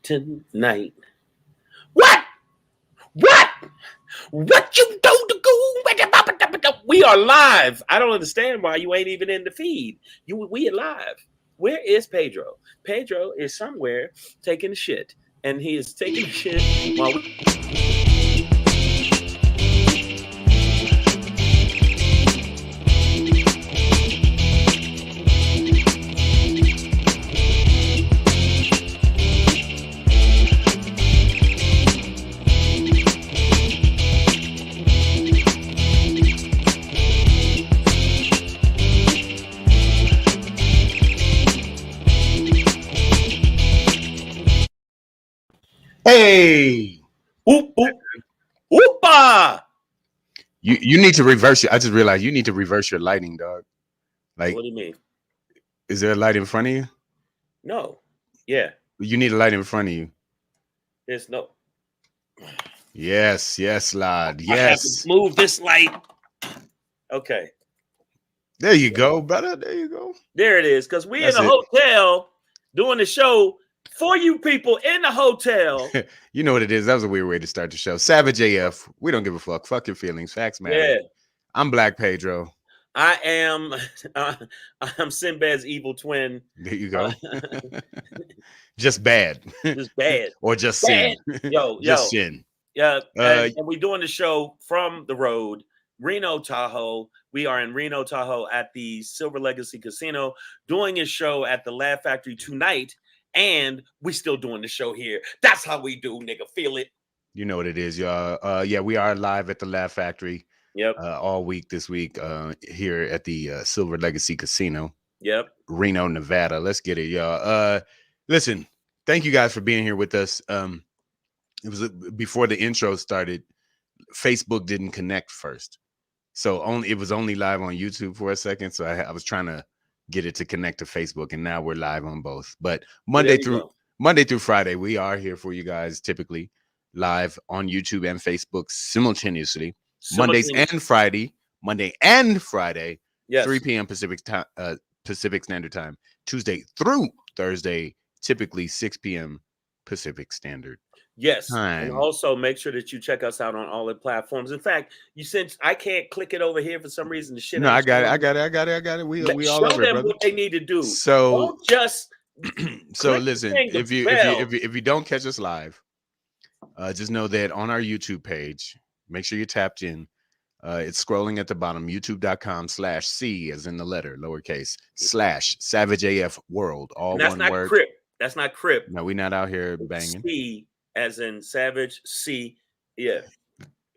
tonight. What? What? What you do to go? We are live. I don't understand why you ain't even in the feed. We are live. Where is Pedro? Pedro is somewhere taking a shit, and he is taking a shit while we. Hey, Oop, oop, oopa! you need to reverse it. I just realized you need to reverse your lighting, dog. Like, What do you mean? is there a light in front of you? No. Yeah. You need a light in front of you. There's no. Yes, lad. I have to Yes. move this light. Okay. There you go, brother. There you go. There it is. Because we in That's a it. hotel doing the show for you people in the hotel. You know what it is. That was a weird way to start the show. Savage AF. We don't give a fuck. Fuck your feelings. Facts matter. Yeah. I'm Black Pedro. I am I'm Sinbad's evil twin. There you go. Just bad. Just bad. Or just Bad. sin. Yo. Just sin. Yeah. And we're doing the show from the road, Reno, Tahoe. We are in Reno, Tahoe at the Silver Legacy Casino doing a show at the Laugh Factory tonight. And we still doing the show here. That's how we do, nigga. Feel it. You know what it is, y'all. Yeah, we are live at the Laugh Factory. Yep. All week this week here at the Silver Legacy Casino. Yep. Reno, Nevada. Let's get it, y'all. Listen, thank you guys for being here with us. It was before the intro started. Facebook didn't connect first, so it was only live on YouTube for a second. So I was trying to get it to connect to Facebook, and now we're live on both. But Monday through Friday, we are here for you guys. Typically live on YouTube and Facebook simultaneously. Monday and Friday, yes. 3 p.m. Pacific Standard Time. Tuesday through Thursday, typically 6 p.m. Pacific Standard. Yes. Time. And also make sure that you check us out on all the platforms. In fact, I can't click it over here for some reason. The shit. No, I got it. We all over it, brother. What they need to do. So don't just. So listen, if you don't catch us live, just know that on our YouTube page, make sure you're tapped in. It's scrolling at the bottom, youtube.com/C as in the letter, lowercase, /SavageAF World, all one word. Crip. That's not Crip. No, we're not out here banging. C as in Savage, C, yeah.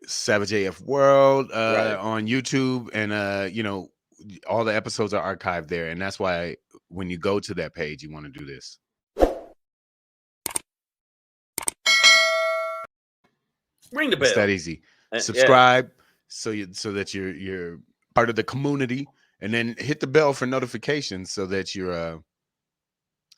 Savage AF World right. On YouTube, and all the episodes are archived there, and that's why when you go to that page, you want to do this. Ring the bell. It's that easy. Subscribe so that you're part of the community, and then hit the bell for notifications so that you're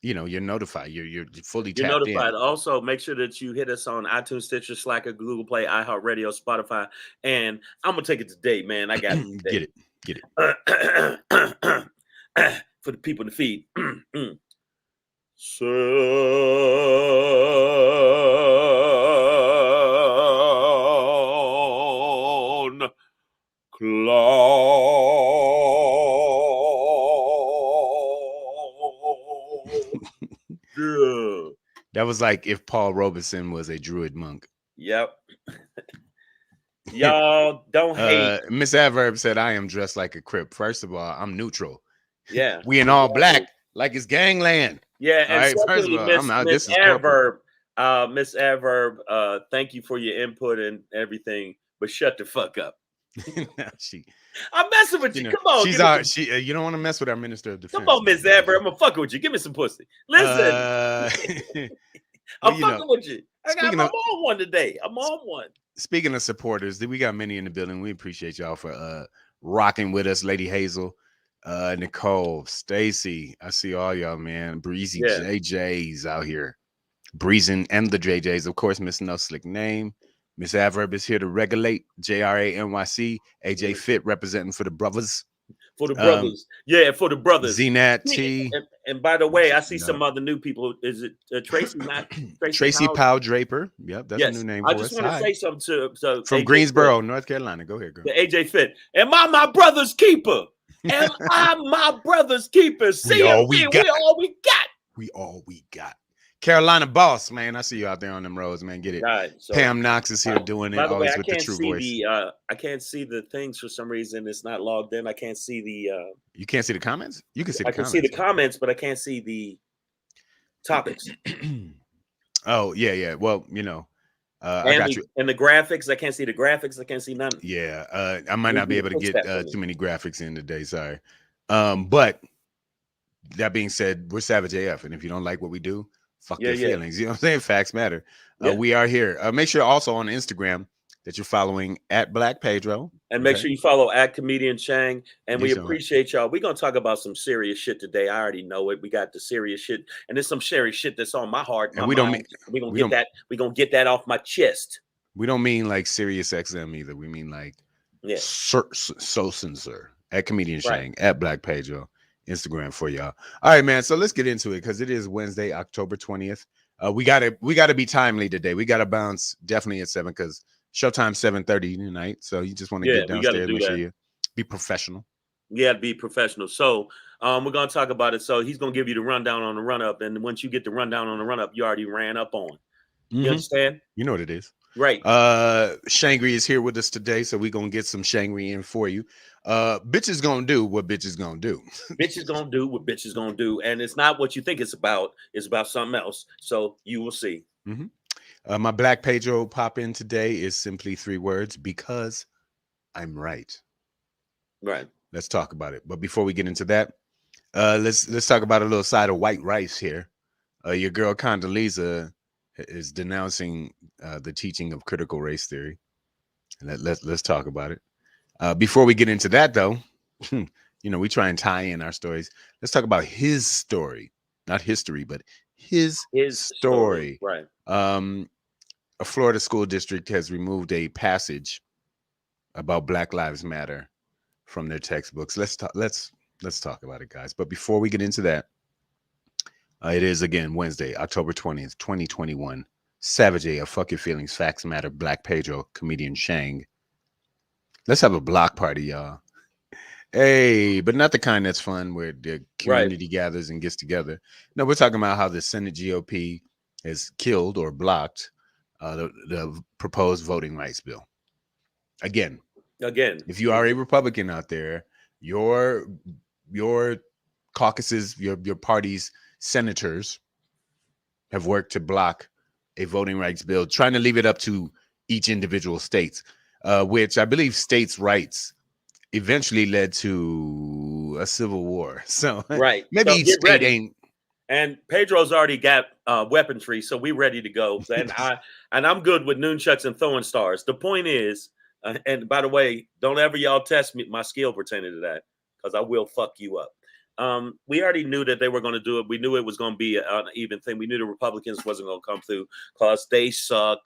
notified. You're fully tapped notified. in. Also, make sure that you hit us on iTunes, Stitcher, Slacker, Google Play, iHeartRadio, Spotify, and I'm gonna take it today, man. I got it today. Get it. For the people in the feed. That was like if Paul Robeson was a druid monk. Yep. Y'all don't hate. Miss Adverb said, I am dressed like a Crip. First of all, I'm neutral. Yeah. We in all black, like it's gangland. Yeah. All right. First of all, Miss Adverb. Miss Adverb, thank you for your input and everything, but shut the fuck up. I'm messing with you. Come on. You don't want to mess with our Minister of Defense. Come on, Miss Adverb. I'm gonna fuck with you. Give me some pussy. Listen. I'm fucking with you. I'm on one today. I'm on one. Speaking of supporters, we got many in the building. We appreciate y'all for rocking with us. Lady Hazel, Nicole, Stacy. I see all y'all, man. Breezy JJ's out here. Breezing and the JJ's. Of course, Miss No Slick Name. Miss Adverb is here to regulate. JRANYC. AJ Fit representing for the brothers. For the brothers. Yeah, for the brothers. Zenat Yeah, T. and by the way, I see No. some other new people. Is it Tracy? Not Tracy Tracy Powell? Powell Draper. Yep, that's a new Yes. name I for just us. want to Hi. say something to From AJ Fit. Greensboro, North Carolina. Go ahead, girl. To AJ Fit. Am I my brother's keeper? Am I my brother's keeper? We all we CMB, got. we all we got. We all we got. Carolina boss, man. I see you out there on them roads, man. Get it. Right. So Pam Knox is here doing it, by the way, always I with the can't true see voice. I can't see the things for some reason. It's not logged in. I can't see the You can't see the comments? You can see the I can see comments. the comments, but I can't see the topics. Oh, yeah. Well, I got you. And the graphics, I can't see the graphics. I can't see none. Yeah, I might Need not you be to able to fix get that for me. too many graphics in today. Sorry. But that being said, we're Savage AF, and if you don't like what we do, fuck Yeah, your yeah. feelings. You know what I'm saying? Facts matter. Yeah. We are here. Make sure also on Instagram that you're following at Black Pedro. And make sure you follow at Comedian Shang. And we Yes, sir. appreciate y'all. We're gonna talk about some serious shit today. I already know it. We got the serious shit, and there's some serious shit that's on my heart, And my we don't mind. mean We're gonna get that off my chest. we don't mean like Sirius XM either. We mean like Yeah. so sincere at Comedian Right. Shang at Black Pedro Instagram for y'all. All right, man. So let's get into it because it is Wednesday, October 20th. We gotta be timely today. We gotta bounce definitely at 7 because showtime 7:30 tonight. So you just want to get We gotta downstairs, do make sure that. you be professional. Yeah, be professional. So we're gonna talk about it. So he's gonna give you the rundown on the run up, and once you get the rundown on the run up, you already ran up on. You understand? You know what it is. Right. Shangry is here with us today, so we're gonna get some Shangry in for you. Bitches gonna do what bitches gonna do. Bitches gonna do what bitches gonna do, and it's not what you think it's about. It's about something else. So you will see. My Black Pedro pop in today is simply 3 words: because I'm right. Right. Let's talk about it. But before we get into that, let's talk about a little side of white rice here. Your girl Condoleeza is denouncing the teaching of critical race theory. Let's talk about it. Before we get into that, though, we try and tie in our stories. Let's talk about his story, not history, but his story. Right. A Florida school district has removed a passage about Black Lives Matter from their textbooks. Let's talk about it, guys. But before we get into that, it is again Wednesday, October 20th, 2021. Savage AF, Fuck Your Feelings, Facts Matter, Black Pedro, Comedian Shang. Let's have a block party, y'all. Hey, but not the kind that's fun where the community gathers and gets together. No, we're talking about how the Senate GOP has killed or blocked the proposed voting rights bill. Again, if you are a Republican out there, your caucuses, your party's senators have worked to block a voting rights bill, trying to leave it up to each individual state, which I believe states' rights eventually led to a civil war. So maybe each state ain't. And Pedro's already got weaponry, so we're ready to go. And I'm good with nunchucks and throwing stars. The point is, and by the way, don't ever y'all test me my skill pertaining to that, because I will fuck you up. We already knew that they were going to do it. We knew it was going to be an even thing. We knew the Republicans wasn't going to come through because they suck,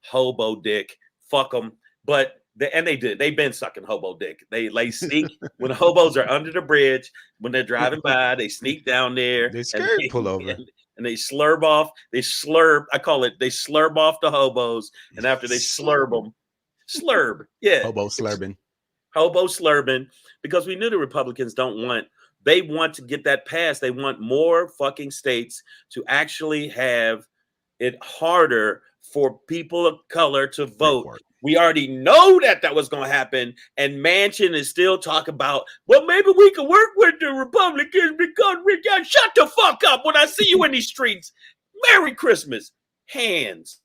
hobo dick, fuck them. But they did. They've been sucking hobo dick. They sneak when the hobos are under the bridge when they're driving by. They sneak down there. They skirt, pull over, and they slurb off. They slurb. I call it. They slurb off the hobos, and after they slurb them, yeah, hobo slurping, because we knew the Republicans don't want. They want to get that passed. They want more fucking states to actually have it harder for people of color to vote. We already know that was going to happen. And Manchin is still talking about, well, maybe we can work with the Republicans because we got shut the fuck up when I see you in these streets. Merry Christmas. Hands.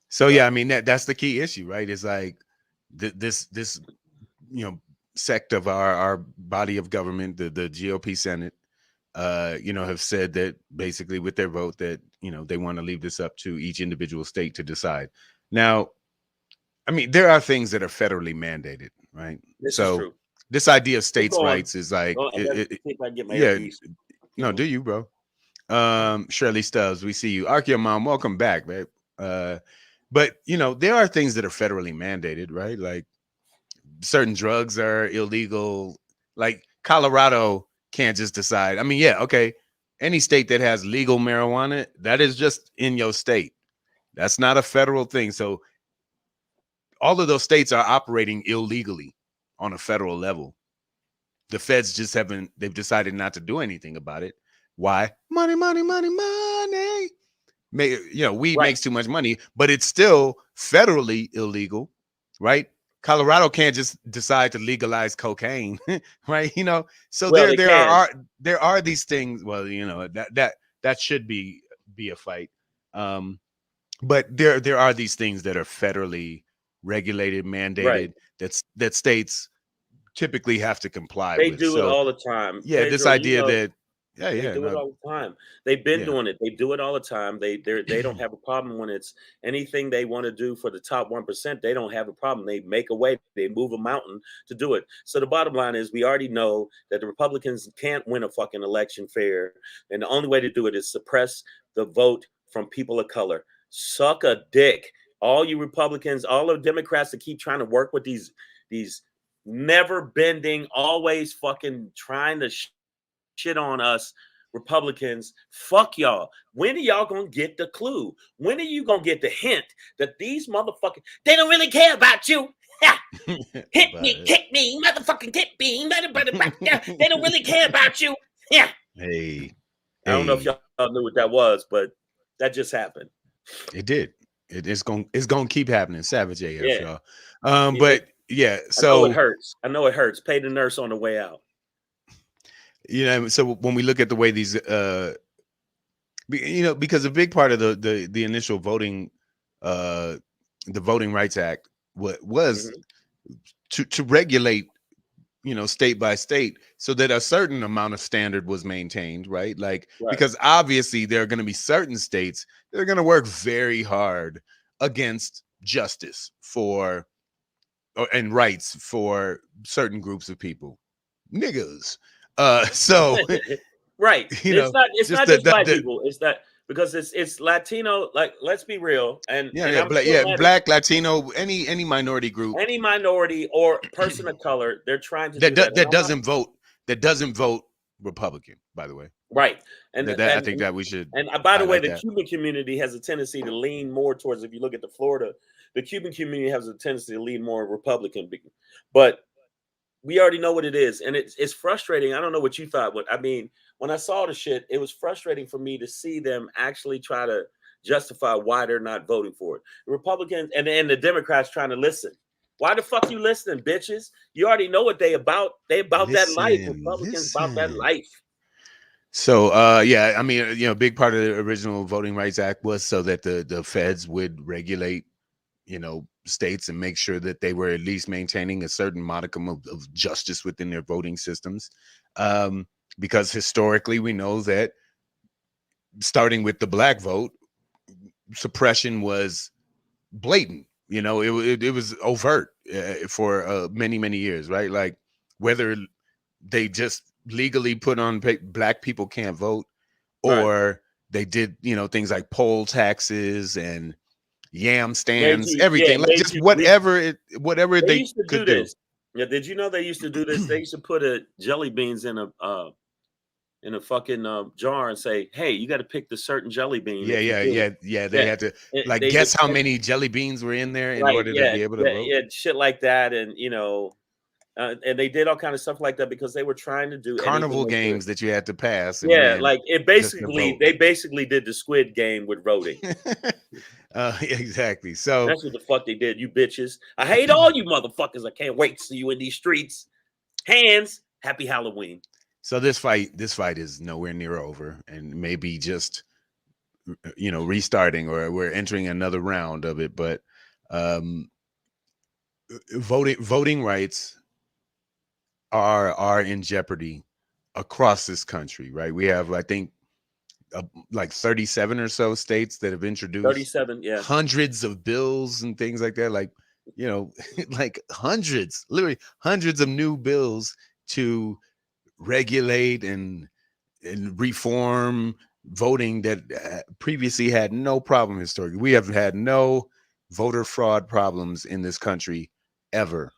So, yeah, I mean, that's the key issue, right? It's like this sect of our body of government, the GOP Senate, have said that basically with their vote that, they want to leave this up to each individual state to decide. Now, I mean, there are things that are federally mandated, right? So this idea of states' rights is like, no, do you, bro? Shirley Stubbs, we see you. Archeo Mom, welcome back, babe. But there are things that are federally mandated, right? Like certain drugs are illegal. Like Colorado can't just decide. I mean, yeah, okay. Any state that has legal marijuana, that is just in your state. That's not a federal thing. So all of those states are operating illegally on a federal level. The feds just haven't, they've decided not to do anything about it. Why? Money, money, money, money. Weed Right. makes too much money, but it's still federally illegal, right? Colorado can't just decide to legalize cocaine, right? So Well, there they there can. are these things. Well, that should be a fight. But there are these things that are federally regulated, Right. mandated, that states typically have to comply They with. do it So all the time. yeah, this Pedro, idea that they do it no, all the time. They've been yeah. doing it. They do it all the time. They don't have a problem when it's anything they want to do for the top 1%. They don't have a problem. They make a way. They move a mountain to do it. So the bottom line is we already know that the Republicans can't win a fucking election fair. And the only way to do it is suppress the vote from people of color. Suck a dick. All you Republicans, all the Democrats that keep trying to work with these never bending, always fucking trying to shit on us Republicans. Fuck y'all. When are y'all gonna get the clue? When are you gonna get the hint that these motherfuckers, they don't really care about you? Ha! Hit me, kick me, motherfucking kick me, they don't really care about you. Yeah. Hey, I don't know if y'all knew what that was, but that just happened. it did. It's gonna keep happening. Savage AF, Yeah. y'all. Yeah. But yeah, I know it so hurts. I know it hurts. Pay the nurse on the way out. so when we look at the way these because a big part of the initial voting the Voting Rights Act was Mhm. to regulate state by state so that a certain amount of standard was maintained, right? Like, Right. because obviously there are going to be certain states that are going to work very hard against justice and rights for certain groups of people, niggas. So Right. It's just not just white people. It's that because it's Latino, like let's be real. And I'm still mad at black, Latino, any minority group any minority or person of color, they're trying to that do that. And I'm not that doesn't vote Republican, by the way. right. And That I think that we should by the way, highlight the that. Cuban community has a tendency to lean more towards, if you look at the Florida, the Cuban community has a tendency to lean more Republican. But we already know what it is, and it's frustrating. I don't know what you thought, but I mean, when I saw the shit, it was frustrating for me to see them actually try to justify why they're not voting for it. The Republicans and the Democrats trying to listen. Why the fuck you listening, bitches? You already know what they about. They about that life. Republicans about that Listen. life. So yeah, I mean, a big part of the original Voting Rights Act was so that the feds would regulate, states and make sure that they were at least maintaining a certain modicum of justice within their voting systems. Because historically we know that starting with the black vote, suppression was blatant. It was overt for many years, right? Like whether they just legally put on black people can't vote, Right. or they did things like poll taxes and yam Made stands, you, yeah, everything, like made just you. whatever They they used to could do do. this. Yeah, did you know they used to do this? They used to put a jelly beans in a fucking jar and say, "Hey, you got to pick the certain jelly bean. Yeah, If you yeah, do, yeah, yeah. They yeah, had to like they would guess how many jelly beans were in there in right, order to yeah, be able to yeah, vote. yeah, shit like that." And and they did all kind of stuff like that because they were trying to do anything Carnival they could. games that you had to pass and Yeah, win like just to vote. they basically did the Squid Game with voting. Exactly. So That's what the fuck they did, you bitches. I hate all you motherfuckers. I can't wait to see you in these streets. Hands, happy Halloween. so this fight is nowhere near over, and maybe just restarting, or we're entering another round of it. But um voting rights are in jeopardy across this country, right? We have, I think, like 37 or so states that have introduced 37, yeah. hundreds of bills and things like that, like like literally hundreds of new bills to regulate and reform voting that previously had no problem historically. We have had no voter fraud problems in this country ever.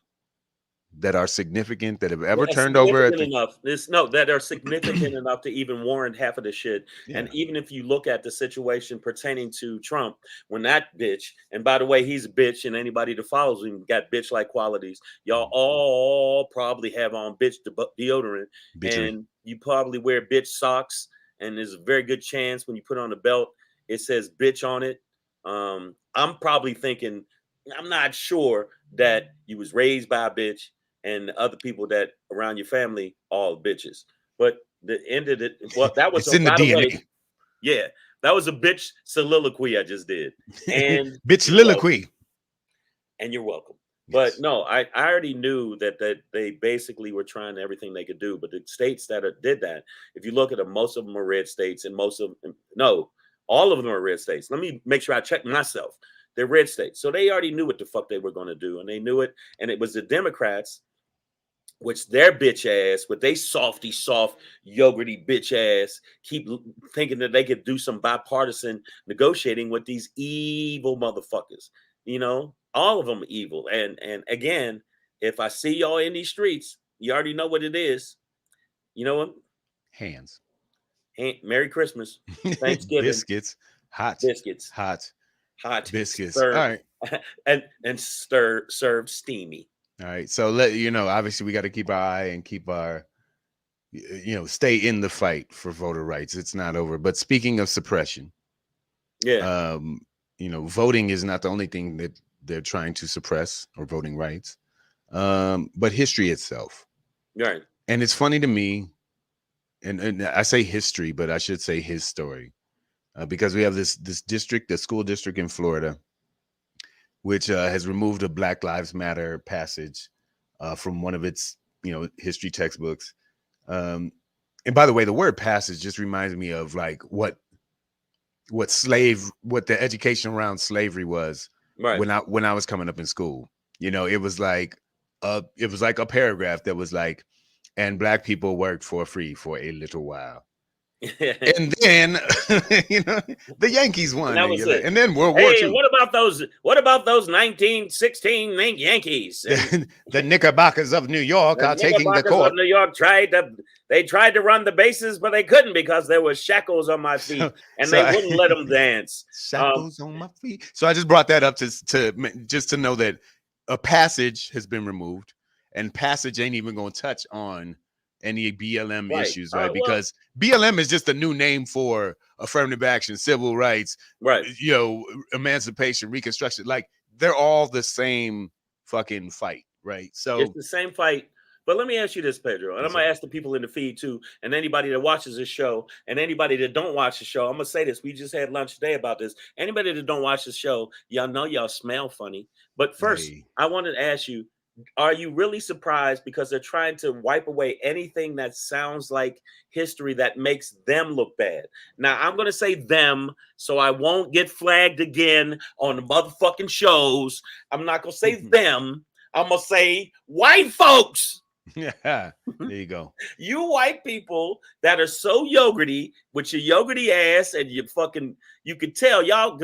that are significant that have ever Well, turned over at significant the enough. This no, that are significant enough to even warrant half of the shit. yeah And even if you look at the situation pertaining to Trump, when that bitch, and by the way, he's a bitch, and anybody that follows him got bitch-like qualities. Y'all all probably have on bitch deodorant, bitchery. and you probably wear bitch socks. And there's a very good chance when you put on a belt, it says bitch on it. I'm probably thinking, I'm not sure that you was raised by a bitch and the other people that around your family all bitches. But the end of it, well, that was It's in the by the way, DNA. yeah, that was a bitch soliloquy I just did, and Bitch you're welcome, liloquy. and you're welcome. But Yes. no, I already knew that they basically were trying everything they could do. But the states that did that, if you look at them, most of them are red states, and most of them, no, all of them are red states. Let me make sure I check myself. They're red states, so they already knew what the fuck they were going to do, and they knew it. And it was the Democrats, which their bitch ass, with they soft, yogurty bitch ass, keep thinking that they could do some bipartisan negotiating with these evil motherfuckers. You know, all of them are evil. And again, if I see y'all in these streets, you already know what it is. You know what? Hands. Merry Christmas, Thanksgiving, Biscuits. Hot. biscuits, Hot hot, biscuits. All served, right. and served steamy. All right. So let you know, obviously we got to keep our eye and keep our stay in the fight for voter rights. It's not over. But speaking of suppression, Yeah, um, voting is not the only thing that they're trying to suppress, or voting rights. But history itself. right. And it's funny to me, and I say history, but I should say his story. Because we have this district, the school district in Florida, which has removed a Black Lives Matter passage from one of its history textbooks. Um, and by the way, the word passage just reminds me of like what the education around slavery was Right. when I was coming up in school. It was like a paragraph that was like, and Black people worked for free for a little while. And then the Yankees And won, that and was you're like, it. and then World War Hey, II. what about those? What about those 1916 Yankees? And The Knickerbockers of New York the are taking the Knickerbockers of court. New York tried to run the bases, but they couldn't because there was shackles on my feet, So, and so they I, wouldn't let them dance. shackles on my feet. So I just brought that up just to know that a passage has been removed, and passage ain't even going to touch on any BLM Right. issues, right? Well, Because BLM is just a new name for affirmative action, civil rights, right. emancipation, reconstruction. Like they're all the same fucking fight, right? It's So the same fight. But let me ask you this, Pedro, and I'm yes, gonna sir. ask the people in the feed too, and anybody that watches this show, and anybody that don't watch the show. I'm gonna say this. We just had lunch today about this. Anybody that don't watch the show, y'all know y'all smell funny. But first, Hey. I wanted to ask you, are you really surprised because they're trying to wipe away anything that sounds like history that makes them look bad? Now, I'm going to say them so I won't get flagged again on the motherfucking shows. I'm not going to say them. I'm going to say white folks. Yeah, there you go. You white people that are so yogurty with your yogurty ass and your fucking, you can tell y'all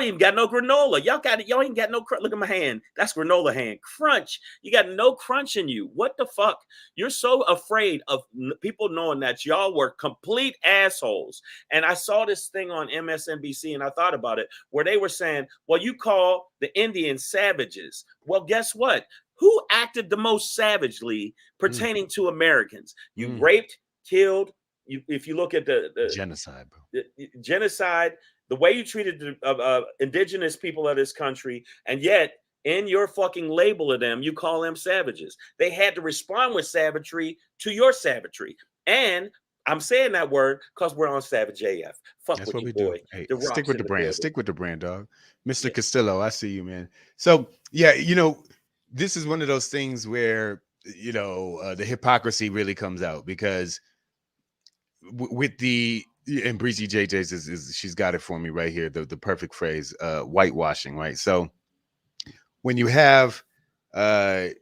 even got no granola. Y'all ain't got no look at my hand. That's granola hand. Crunch. You got no crunch in you. What the fuck? You're so afraid of people knowing that y'all were complete assholes. And I saw this thing on MSNBC and I thought about it where they were saying, well, you call the Indians savages. Well, guess what? Who acted the most savagely pertaining to Americans? You raped, killed. If you look at the Genocide, bro. the genocide, the way you treated the indigenous people of this country, and yet in your fucking label of them, you call them savages. They had to respond with savagery to your savagery. And I'm saying that word because we're on Savage AF. Fuck That's with what you, we do. boy. Hey, The stick Rock's with in the the brand. building. Stick with the brand, dog. Mr. Yeah. Castillo, I see you, man. So yeah, this is one of those things where the hypocrisy really comes out because with the and Breezy JJ's is she's got it for me right here. The perfect phrase, whitewashing, right? So when you have any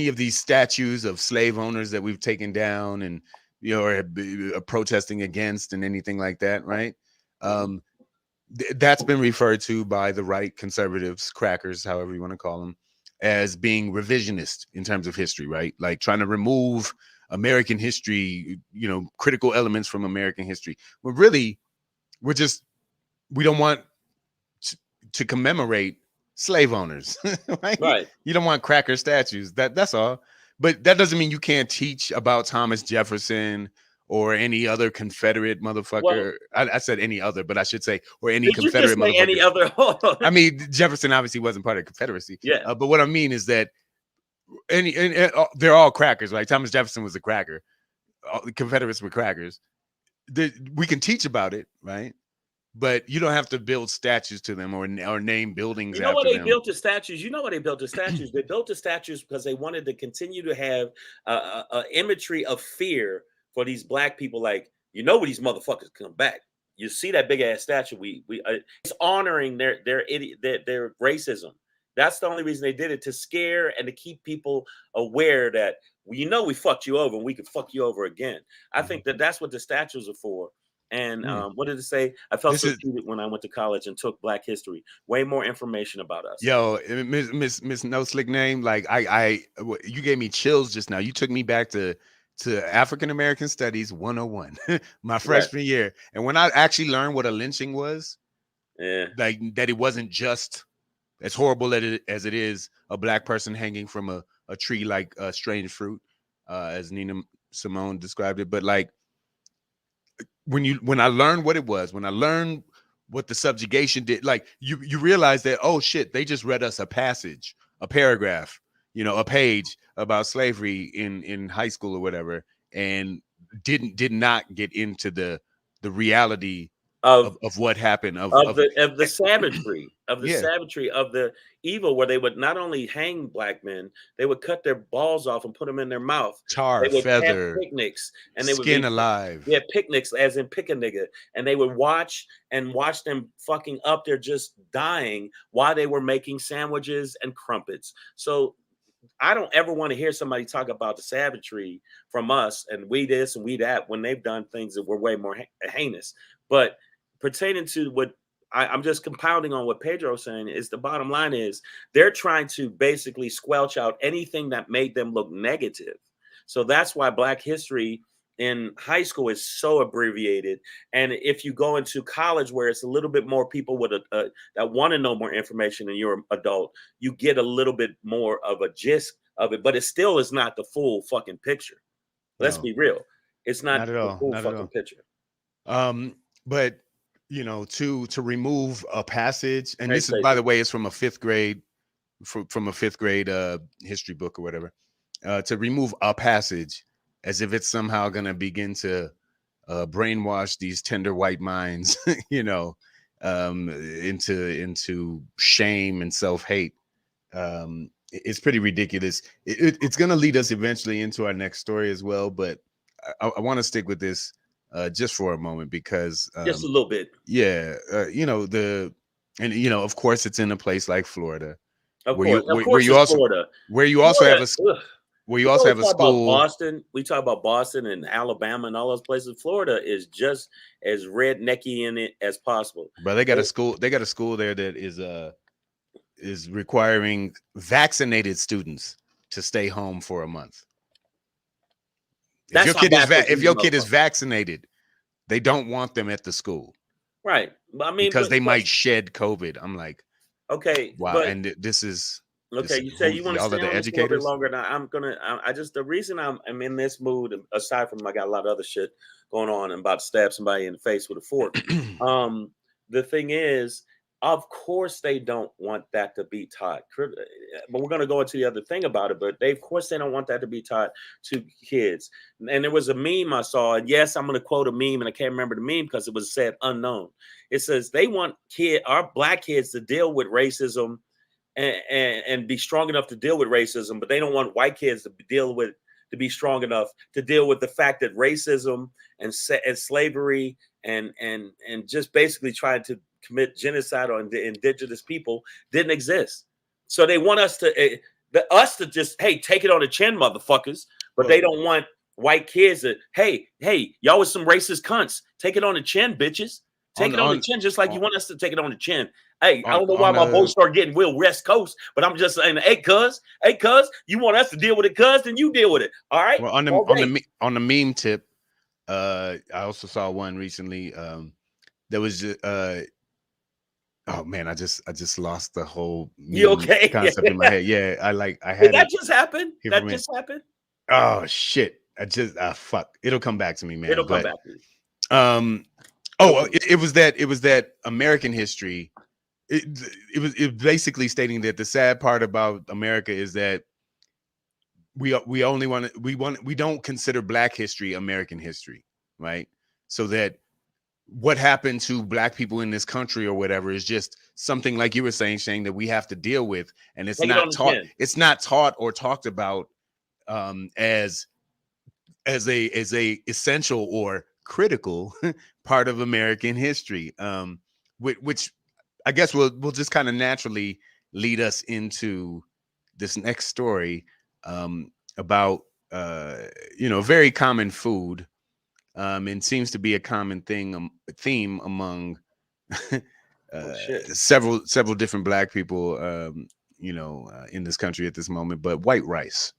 of these statues of slave owners that we've taken down and are protesting against and anything like that, right? That's been referred to by the right, conservatives, crackers, however you want to call them, as being revisionist in terms of history, right? Like trying to remove American history, critical elements from American history. But really, we don't want to commemorate slave owners, right? Right. You don't want cracker statues. That's all. But that doesn't mean you can't teach about Thomas Jefferson or any other Confederate Well, motherfucker. I said any other, but I should say, or any did you just Confederate say any motherfucker. other? Hold on. I mean, Jefferson obviously wasn't part of the Confederacy. Yeah. But what I mean is that they're all crackers. Like Thomas Jefferson was a cracker. All the Confederates were crackers. We can teach about it, right? But you don't have to build statues to them or name buildings You know what after they them. built the statues? You know why they built the statues? They built the statues because they wanted to continue to have imagery of fear for these black people. Like, when these motherfuckers come back, you see that big ass statue. It's honoring their racism. That's the only reason they did it, to scare and to keep people aware that we fucked you over and we could fuck you over again. I think that's what the statues are for. And what did it say? I felt so cheated when I went to college and took Black history. Way more information about us. Yo, Miss No Slick Name, like you gave me chills just now. You took me back to African American Studies 101, my freshman year. And when I actually learned what a lynching was, like that it wasn't just as horrible as it is a black person hanging from a tree like strange fruit, as Nina Simone described it, but like when I learned what it was, when I learned what the subjugation did, like you realize that, oh shit, they just read us a passage, a paragraph, a page about slavery in high school or whatever, and did not get into the reality of what happened, of the savagery, savagery of the evil, where they would not only hang black men, they would cut their balls off and put them in their mouth. Tar, they would feather, have picnics, and they skin would alive. Yeah, picnics, as in pick a nigga, and they would watch them fucking up. They're just dying while they were making sandwiches and crumpets. So I don't ever want to hear somebody talk about the savagery from us and we this and we that when they've done things that were way more heinous. But pertaining to what I'm just compounding on what Pedro's saying, is the bottom line is they're trying to basically squelch out anything that made them look negative. So that's why Black history in high school is so abbreviated. And if you go into college where it's a little bit more people with that want to know more information and you're an adult, you get a little bit more of a gist of it, but it still is not the full fucking picture. Let's be real. It's not at all. The full not fucking at all. picture. But to remove a passage, and this is, by the way, it's from a fifth grade history book or whatever, to remove a passage as if it's somehow going to begin to brainwash these tender white minds, into shame and self-hate. It's pretty ridiculous. It's going to lead us eventually into our next story as well, but I want to stick with this just for a moment because just a little bit. Yeah, of course, it's in a place like Florida, Florida, where you also have a school. About Boston, we talk about Boston and Alabama and all those places. Florida is just as rednecky in it as possible. But they got a school. They got a school there that is requiring vaccinated students to stay home for a month. If your kid is vaccinated, they don't want them at the school. Right. I mean, because they might shed COVID. I'm like, okay. Wow. And this is okay. You say you want to stay on this a little bit longer. Now the reason I'm in this mood, aside from I got a lot of other shit going on and about to stab somebody in the face with a fork. The thing is, of course, they don't want that to be taught. But we're going to go into the other thing about it. But they don't want that to be taught to kids. And there was a meme I saw. And yes, I'm going to quote a meme, and I can't remember the meme because it was said unknown. It says they want our black kids to deal with racism and be strong enough to deal with racism, but they don't want white kids to be strong enough to deal with the fact that racism and slavery and just basically trying to commit genocide on the indigenous people didn't exist. So they want us to just, hey, take it on the chin, motherfuckers. But they don't want white kids to, hey, y'all was some racist cunts. Take it on the chin, bitches. Take it on the on chin, just like you on want us to take it on the chin. Hey, I on don't know why on my a voice started getting real West Coast, but I'm just saying, hey, cuz, you want us to deal with it, cuz, then you deal with it. All right. well All right. on the meme tip. I also saw one recently. There was oh man, I just lost the whole You meme okay? concept in my head. Yeah, I Did had that it just happen? here for That me. just happened? Oh shit! I just fuck. It'll come back to me, man. It'll come But back to you. um, It'll oh, come back. it was that American history. It basically stating that the sad part about America is that we only we don't consider Black history American history, right? So that what happened to Black people in this country or whatever is just something like you were saying, Shane, that we have to deal with, and it's Take it on not the taught. chin. It's not taught or talked about as a essential or critical part of American history. Which I guess will just kind of naturally lead us into this next story about very common food, and seems to be a common theme among Oh shit. several different Black people, in this country at this moment. But white rice.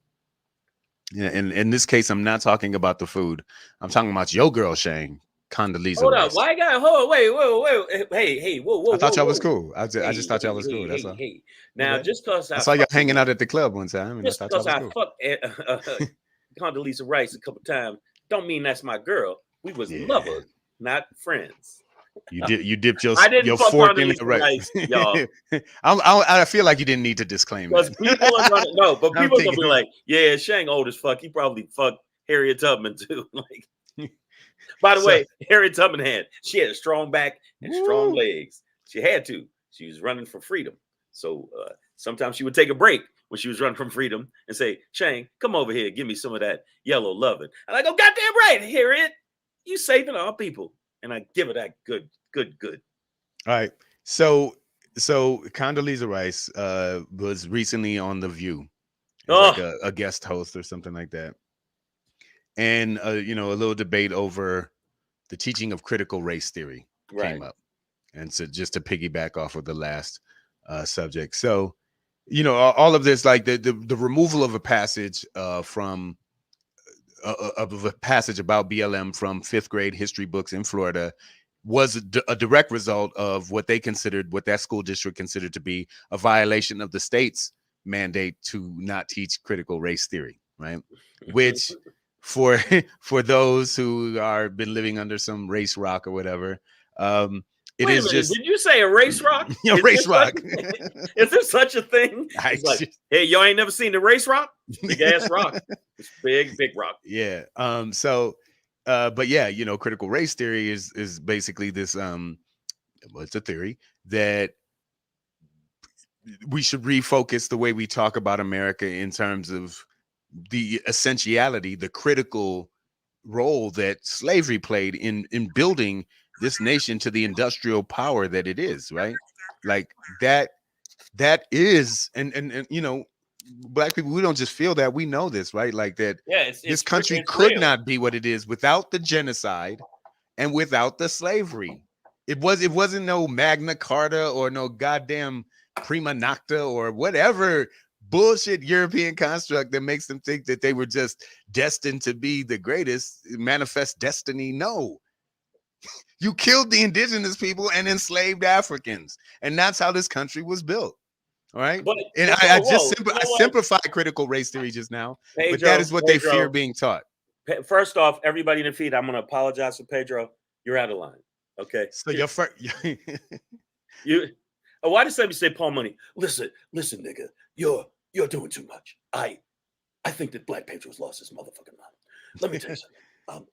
Yeah, and in this case, I'm not talking about the food. I'm talking about your girl, Shane, Condoleezza Hold up. Rice. Why I got hold on, wait. Hey, whoa, I whoa, thought whoa, y'all was whoa. cool. I just thought y'all was cool. That's all. Hey. My Now bad. just cause I I saw y'all fucked hanging out at the club one time, and I just thought y'all because was I cool. fucked Condoleezza Rice a couple times, don't mean that's my girl. We was Yeah, lovers, not friends. you dipped I didn't your fuck fork in Condoleezza it, right? Rice, y'all, I feel like you didn't need to disclaim because that. people are gonna no, but I'm people are gonna be thinking, like, yeah, Shang old as fuck. He probably fucked Harriet Tubman too. Like, by the so, way, Harriet Tubman she had a strong back and strong woo, legs. She had to. She was running for freedom. So sometimes she would take a break when she was running from freedom and say, Shang, come over here, give me some of that yellow loving. And I go, goddamn right, Harriet, you saving our people. And I give her that good. all right. So Condoleezza Rice was recently on The View as like Oh, a guest host or something like that, and a little debate over the teaching of critical race theory came right. up. And so just to piggyback off of the last subject, so all of this, like the removal of a passage from of a passage about BLM from fifth grade history books in Florida was a direct result of what that school district considered to be a violation of the state's mandate to not teach critical race theory, right? Which for for those who are been living under some race rock or whatever, it Wait a is minute. just Did you say a race rock? Is there race such rock. a thing? Is there such a thing? I It's like, just, hey, y'all ain't never seen the race rock? It's big ass rock. It's big rock. yeah. But yeah, critical race theory is basically this well, it's a theory that we should refocus the way we talk about America in terms of the essentiality, the critical role that slavery played in building this nation to the industrial power that it is, right? Like that is, and Black people, we don't just feel that, we know this, right? Like that Yeah, this country it's could real. not be what it is without the genocide and without the slavery. It wasn't no Magna Carta or no goddamn prima nocta or whatever bullshit European construct that makes them think that they were just destined to be the greatest, manifest destiny. No, you killed the indigenous people and enslaved Africans, and that's how this country was built. All right. But And whoa, you I know what? simplified critical race theory just now, but that Pedro, is what they fear being taught. First off, everybody in the feed, I'm gonna apologize for Pedro. You're out of line. Okay. So your first, You why does somebody say Paul Money? Listen, nigga, you're doing too much. I think that Black Pedro's lost his motherfucking mind. Let me tell you something.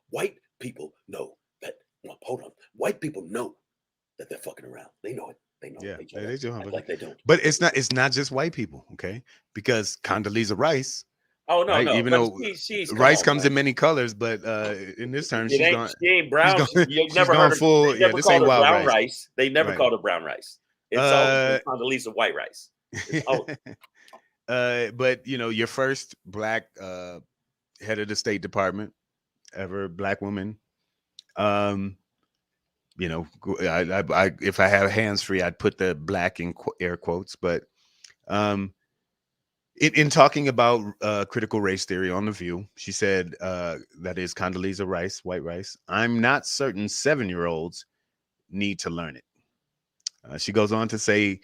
White people know that. Well, hold on. White people know that they're fucking around. They know it. They know yeah, it. they do, Act like they don't. but it's not just white people, okay? Because Condoleezza Rice, Oh no, right? no. Even But though she's come rice on, comes in man. many colors, but in this term, It ain't she ain't she's brown. gone, You she's never gone heard her. full. They Yeah, never this called ain't her wild brown rice, rice. They never right? called her brown rice. It's always been Uh, Condoleezza white rice. It's always but your first Black head of the State Department ever, Black woman. you know, if I have hands free, I'd put the black in air quotes. But in talking about critical race theory on The View, she said, that is Condoleezza Rice, White Rice, I'm not certain 7-year-olds need to learn it. She goes on to say,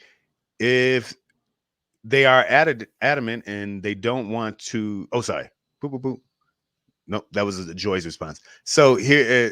if they are adamant and they don't want to, oh, sorry, boop, boop, boop. No, that was Joy's response. So Joy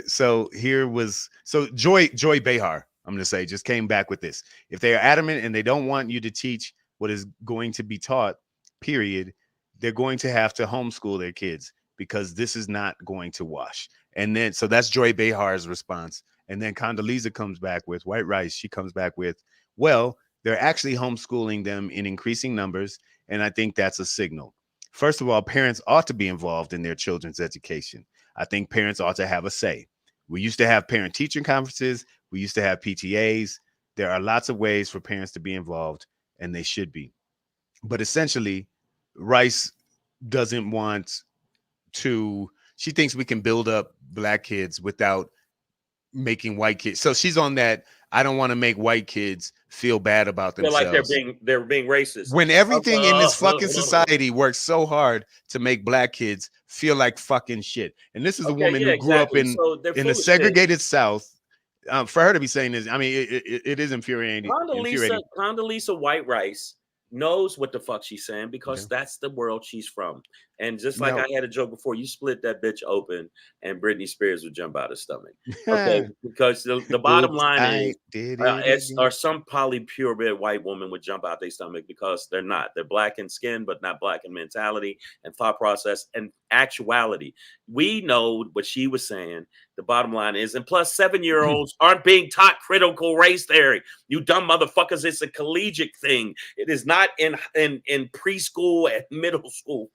Behar, I'm going to say, just came back with this. If they are adamant and they don't want you to teach what is going to be taught, period, they're going to have to homeschool their kids because this is not going to wash. And then, so that's Joy Behar's response. And then Condoleezza comes back with White Rice. She comes back with, well, they're actually homeschooling them in increasing numbers. And I think that's a signal. First of all, parents ought to be involved in their children's education. I think parents ought to have a say. We used to have parent-teacher conferences. We used to have PTAs. There are lots of ways for parents to be involved, and they should be. But essentially, Rice doesn't want to, she thinks we can build up Black kids without making white kids. So she's on that, I don't want to make white kids feel bad about themselves. Feel like they're being racist. When everything in this fucking society works so hard to make Black kids feel like fucking shit. And this is a woman who grew up in the segregated South. For her to be saying this, I mean, it is infuriating. Condoleezza White Rice knows what the fuck she's saying because that's the world she's from. And just like I had a joke before, you split that bitch open and Britney Spears would jump out of stomach. Okay, because the bottom line is, or some purebred white woman would jump out their stomach because they're not. They're Black in skin, but not Black in mentality and thought process and actuality. We know what she was saying. The bottom line is, and plus 7-year-olds aren't being taught critical race theory. You dumb motherfuckers, it's a collegiate thing. It is not in preschool and middle school.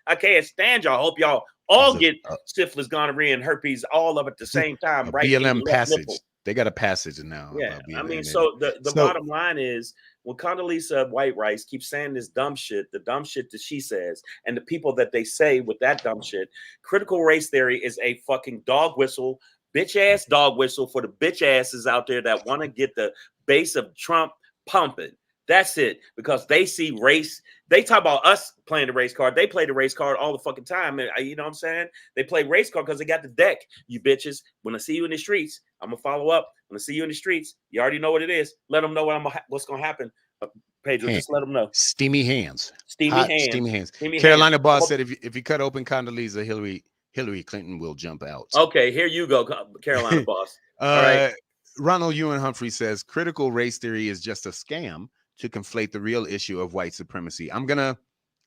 I can't stand y'all. I hope y'all all get syphilis, gonorrhea, and herpes all of it at the same time. Right? BLM passage. They got a passage now. Yeah, I mean, so the bottom line is, when Condoleezza White Rice keeps saying this dumb shit, the dumb shit that she says, and the people that they say with that dumb shit, critical race theory is a fucking dog whistle, bitch ass dog whistle for the bitch asses out there that want to get the base of Trump pumping. That's it, because they see race. They talk about us playing the race card. They play the race card all the fucking time. And you know what I'm saying? They play race card because they got the deck, you bitches. When I see you in the streets, I'm going to follow up. When I see you in the streets, you already know what it is. Let them know what's going to happen. Pedro, just let them know. Steamy hands. Steamy hands. Carolina Boss said if you cut open Condoleezza, Hillary Clinton will jump out. Okay, here you go, Carolina Boss. All right. Ronald Ewan Humphrey says critical race theory is just a scam to conflate the real issue of white supremacy. I'm gonna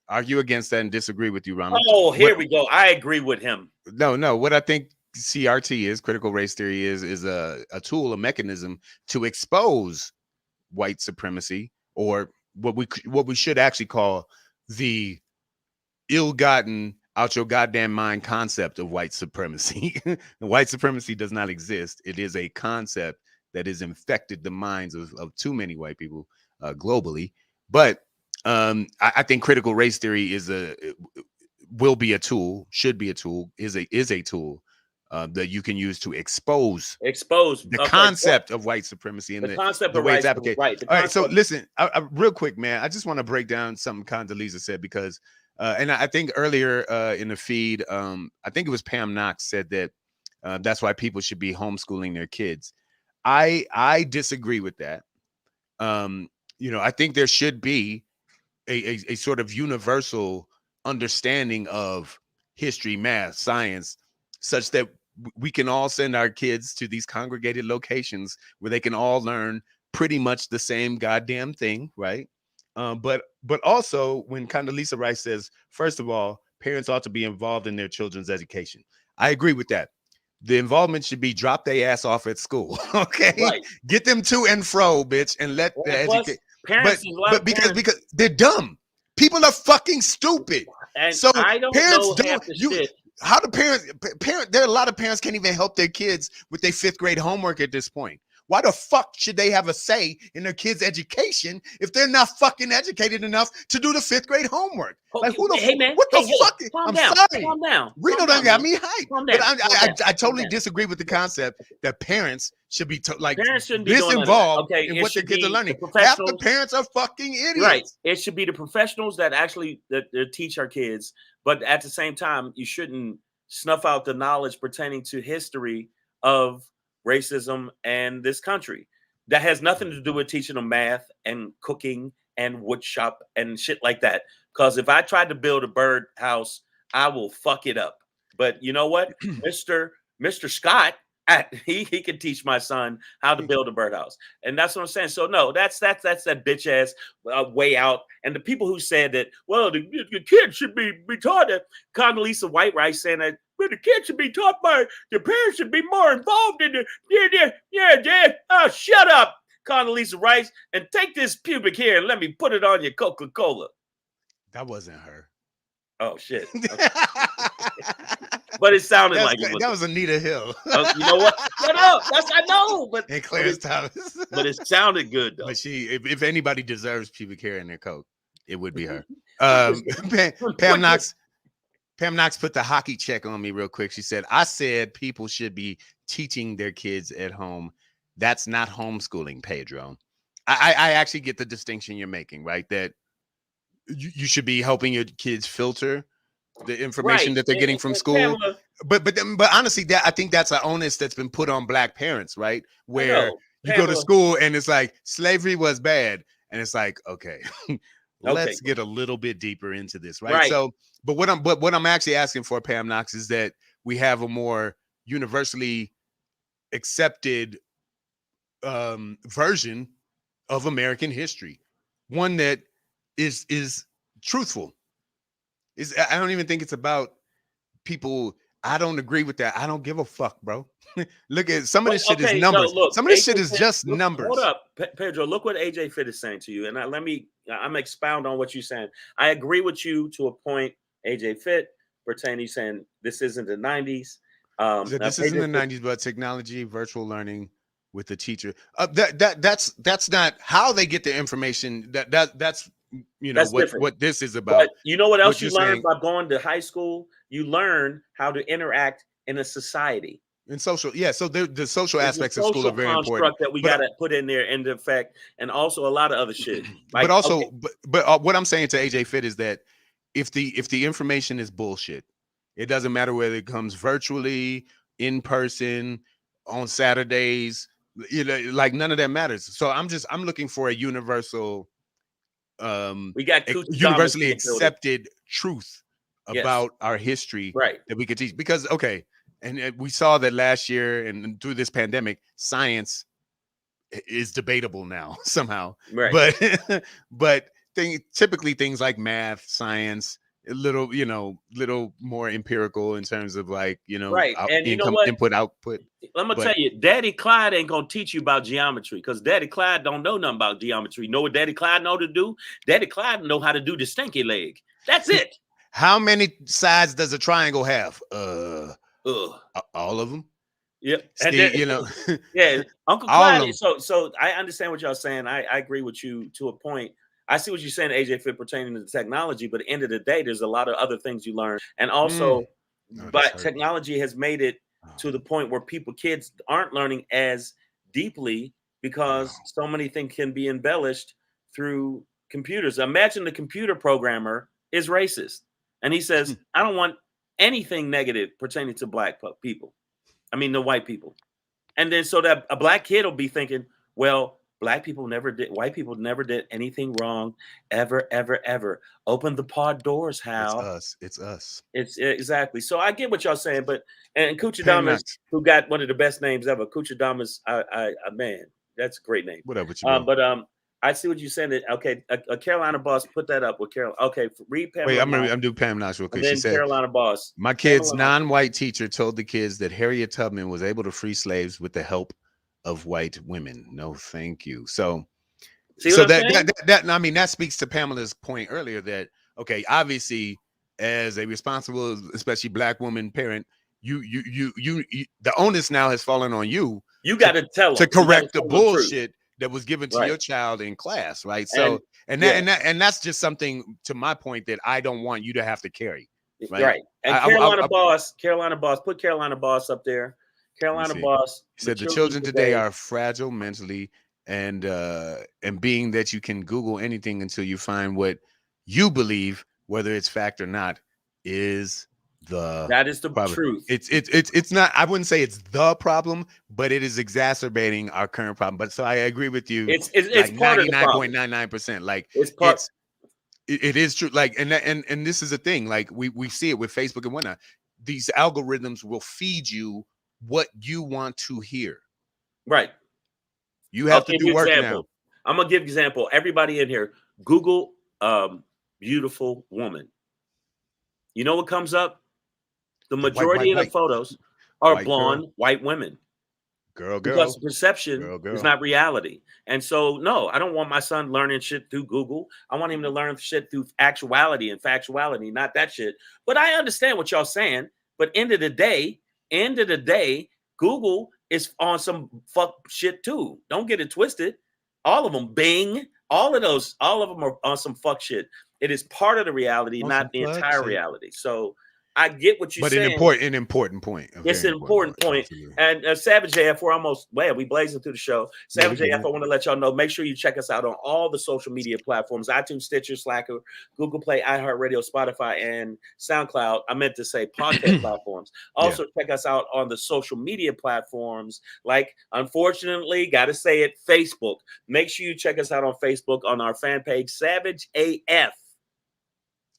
argue against that and disagree with you, Ronald. Oh, here we go. I agree with him. No. What I think CRT is, critical race theory is a tool, a mechanism to expose white supremacy, or what we should actually call the ill-gotten, out your goddamn mind concept of white supremacy. White supremacy does not exist. It is a concept that has infected the minds of too many white people globally. But I think critical race theory will be a tool, should be a tool, is a tool that you can use to expose the concept of white supremacy and the concept the way it's applicated. Right. All right. So listen, real quick, man, I just want to break down something Condoleezza said, because and I think earlier in the feed, I think it was Pam Knox said that that's why people should be homeschooling their kids. I disagree with that. I think there should be a sort of universal understanding of history, math, science, such that we can all send our kids to these congregated locations where they can all learn pretty much the same goddamn thing, right? But also, when Condoleezza Rice says, first of all, parents ought to be involved in their children's education, I agree with that. The involvement should be drop their ass off at school. Okay, right. Get them to and fro, bitch, and let the educate. But because they're dumb, people are fucking stupid. And so I don't know half the shit. How do parents? There are a lot of parents can't even help their kids with their 5th grade homework at this point. Why the fuck should they have a say in their kids' education if they're not fucking educated enough to do the 5th grade homework? Okay, Like, who the hey man, what the hey, fuck? calm I'm down, sorry. calm down, Reno calm done down, got man. me hyped, Calm but down, calm I down, totally calm down. disagree with the concept that parents should be like Parents shouldn't be this doing none of that. involved Okay, in it what their should kids are be the learning. Half the professionals. parents are fucking Right. idiots. It should be the professionals that actually that teach our kids, but at the same time, you shouldn't snuff out the knowledge pertaining to history of racism and this country. That has nothing to do with teaching them math and cooking and wood shop and shit like that. Because if I tried to build a bird house, I will fuck it up. But you know what, Mr. Scott, he can teach my son how to build a birdhouse, and that's what I'm saying. So no, that's that bitch ass way out. And the people who said that, well, the kids should be taught that, Condoleezza White saying that, well, the kids should be taught by the parents should be more involved in the Dad. Oh, shut up, Condoleezza Rice, and take this pubic hair and let me put it on your Coca-Cola. That wasn't her. Oh shit. Okay. But it sounded like it was. That was Anita Hill. You know what? No, that's I know, but and Clarence Thomas. But it sounded good though. But if anybody deserves pubic hair in their coat, it would be her. Pam Knox put the hockey check on me real quick. She said, I said people should be teaching their kids at home. That's not homeschooling, Pedro. I actually get the distinction you're making, right? That you should be helping your kids filter the information that they're getting from school. Pamela, but honestly, I think that's an onus that's been put on Black parents, right? Where you Pamela, go to school and it's like slavery was bad, and it's like, okay, let's get a little bit deeper into this, right? So, but what I'm actually asking for, Pam Knox, is that we have a more universally accepted version of American history, one that is truthful. I don't even think it's about people. I don't agree with that. I don't give a fuck, bro. Look at some of this shit is numbers. No, look, some of this shit AJ is Fitt, just numbers. Hold up, Pedro. Look what AJ Fitt is saying to you, and I'm expound on what you're saying. I agree with you to a point, AJ Fitt, pertaining saying this isn't the 90s. This isn't the 90s, but technology, virtual learning with the teacher. That's not how they get the information. That's what this is about. But you know what else you learn by going to high school? You learn how to interact in a society. In social, yeah. So the social aspects of school are very important. That we got to put in there in effect, and also a lot of other shit. Like, but also, but what I'm saying to AJ Fitt is that if the information is bullshit, it doesn't matter whether it comes virtually, in person, on Saturdays. Like none of that matters. So I'm looking for a universal. We got universally accepted truth about our history that we could teach, because and we saw that last year and through this pandemic, science is debatable now somehow, but typically things like math, science, a little more empirical in terms of like and input output. I'm gonna tell you, Daddy Clyde ain't gonna teach you about geometry, because Daddy Clyde don't know nothing about geometry. You know what Daddy Clyde know to do? Daddy Clyde know how to do the stinky leg. That's it. How many sides does a triangle have? All of them. Yep. And yeah, Uncle Clyde. So I understand what y'all saying. I agree with you to a point. I see what you're saying, AJ Fitt, pertaining to technology, but at the end of the day, there's a lot of other things you learn. And also, but technology has made it to the point where kids aren't learning as deeply, because so many things can be embellished through computers. Imagine the computer programmer is racist, and he says, I don't want anything negative pertaining to Black people. I mean, the white people. And then so that a Black kid will be thinking, well, white people never did anything wrong, ever, ever, ever. Open the pod doors, Hal. It's us. It's exactly. So I get what y'all saying, and Kuchadamas, who got one of the best names ever, Kuchadamas, man, that's a great name. Whatever you but I see what you're saying. Okay, a Carolina boss, put that up with Carol. Okay, read Pam. Wait, I'm doing Pam Knox real quick. She said, Carolina boss. My kid's non-white teacher told the kids that Harriet Tubman was able to free slaves with the help of white women. No, thank you. So that I mean, that speaks to Pamela's point earlier that obviously, as a responsible, especially Black woman parent, you the onus now has fallen on you You got to tell to them. You got to correct the tell them the truth. bullshit that was given to Right. your child in class, right? And So and that's just something, to my point, that I don't want you to have to carry, right? right. And Carolina Boss, put Carolina Boss up there. Carolina Boss. He said the children today are fragile mentally, and being that you can Google anything until you find what you believe, whether it's fact or not, is that is the problem. truth. It's not, I wouldn't say it's the problem, but it is exacerbating our current problem. But so I agree with you. It's like part of the problem. 99.99%. Like it's it is true. Like and this is the thing. Like we see it with Facebook and whatnot. These algorithms will feed you what you want to hear. Right. You have to do work now. I'm gonna give example. Everybody in here, Google beautiful woman. You know what comes up? The majority of the photos are blonde white women. Girl. Because perception is not reality. And so, no, I don't want my son learning shit through Google. I want him to learn shit through actuality and factuality, not that shit. But I understand what y'all saying. But end of the day, Google is on some fuck shit too. Don't get it twisted. All of them, Bing, all of them are on some fuck shit. It is part of the reality, not the entire reality. So I get what you're saying. But an important point. It's an important point. And Savage AF, we blazing through the show. Savage AF, I want to let y'all know, make sure you check us out on all the social media platforms, iTunes, Stitcher, Slacker, Google Play, iHeartRadio, Spotify, and SoundCloud. I meant to say podcast platforms. Also, check us out on the social media platforms, like, unfortunately, got to say it, Facebook. Make sure you check us out on Facebook on our fan page, Savage AF.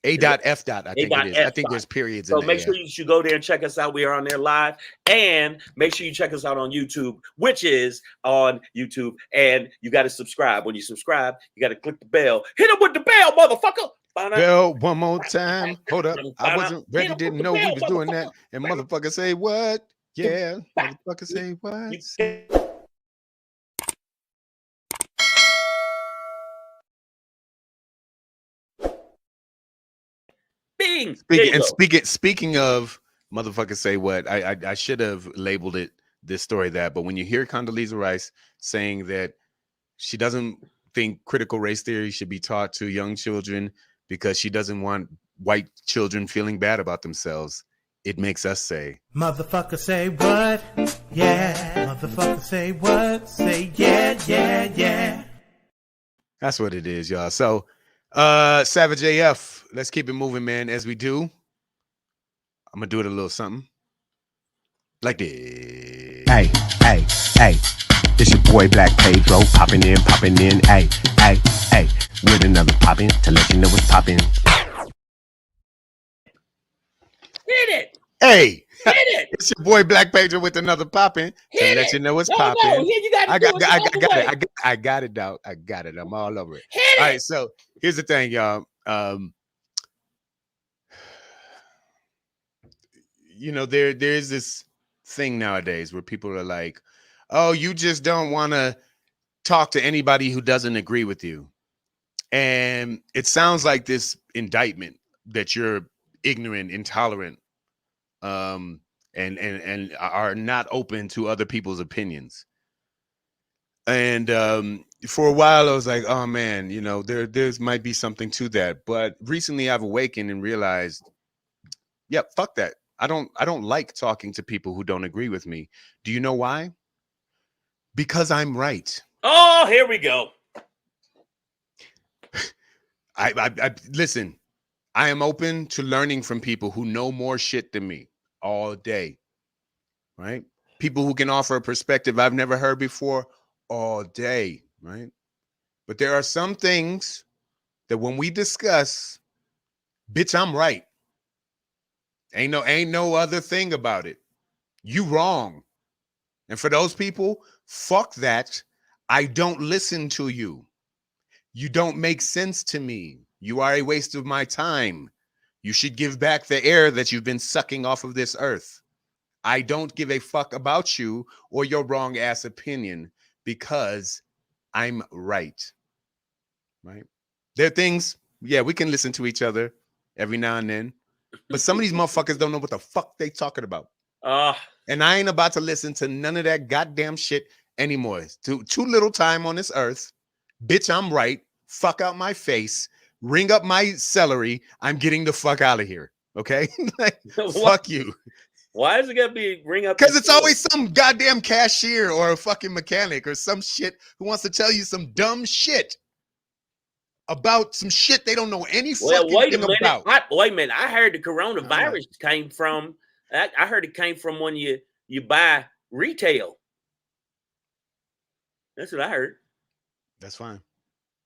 A.F. I think it is. I think there's periods. So make sure you should go there and check us out. We are on there live. And make sure you check us out on YouTube, which is on YouTube. And you got to subscribe. When you subscribe, you got to click the bell. Hit him with the bell, motherfucker. Bell one more time. Hold up. I wasn't ready. Didn't know we was doing that. And motherfucker say what? Yeah. Motherfucker say what? Speaking of motherfuckers say what, I should have labeled it this story that, but when you hear Condoleeza Rice saying that she doesn't think critical race theory should be taught to young children because she doesn't want white children feeling bad about themselves, it makes us say, motherfucker say what? Yeah. Motherfucker say what? Say yeah. That's what it is, y'all. So Savage AF, let's keep it moving, man. As we do, I'm gonna do it a little something like this. Hey, it's your boy Black Pedro, popping in, hey, with another poppin' to let you know what's poppin'. Hit it. Hey, hit it. It's your boy Black Pedro with another poppin' to let you know what's poppin'. I got it, dog. I got it. I'm all over it. All right, so here's the thing, y'all. You know, there's this thing nowadays where people are like, oh, you just don't want to talk to anybody who doesn't agree with you. And it sounds like this indictment that you're ignorant, intolerant, and are not open to other people's opinions. And for a while I was like, oh man, you know, there's might be something to that. But recently I've awakened and realized, yeah, fuck that. I don't like talking to people who don't agree with me. Do you know why? Because I'm right. Oh, here we go. I listen, I am open to learning from people who know more shit than me all day. Right? People who can offer a perspective I've never heard before all day, right? But there are some things that when we discuss, bitch, I'm right. Ain't no other thing about it. You wrong. And for those people, fuck that. I don't listen to you. You don't make sense to me. You are a waste of my time. You should give back the air that you've been sucking off of this earth. I don't give a fuck about you or your wrong ass opinion because I'm right. Right? There are things, yeah, we can listen to each other every now and then, but some of these motherfuckers don't know what the fuck they talking about. And I ain't about to listen to none of that goddamn shit anymore. It's too little time on this earth. Bitch, I'm right. Fuck out my face. Ring up my celery. I'm getting the fuck out of here. Okay? Like, fuck you. Why is it gonna be ring up? Because it's always some goddamn cashier or a fucking mechanic or some shit who wants to tell you some dumb shit about some shit they don't know any fucking thing about. Wait a minute. I heard the coronavirus came from. I heard it came from when you buy retail. That's what I heard. That's fine.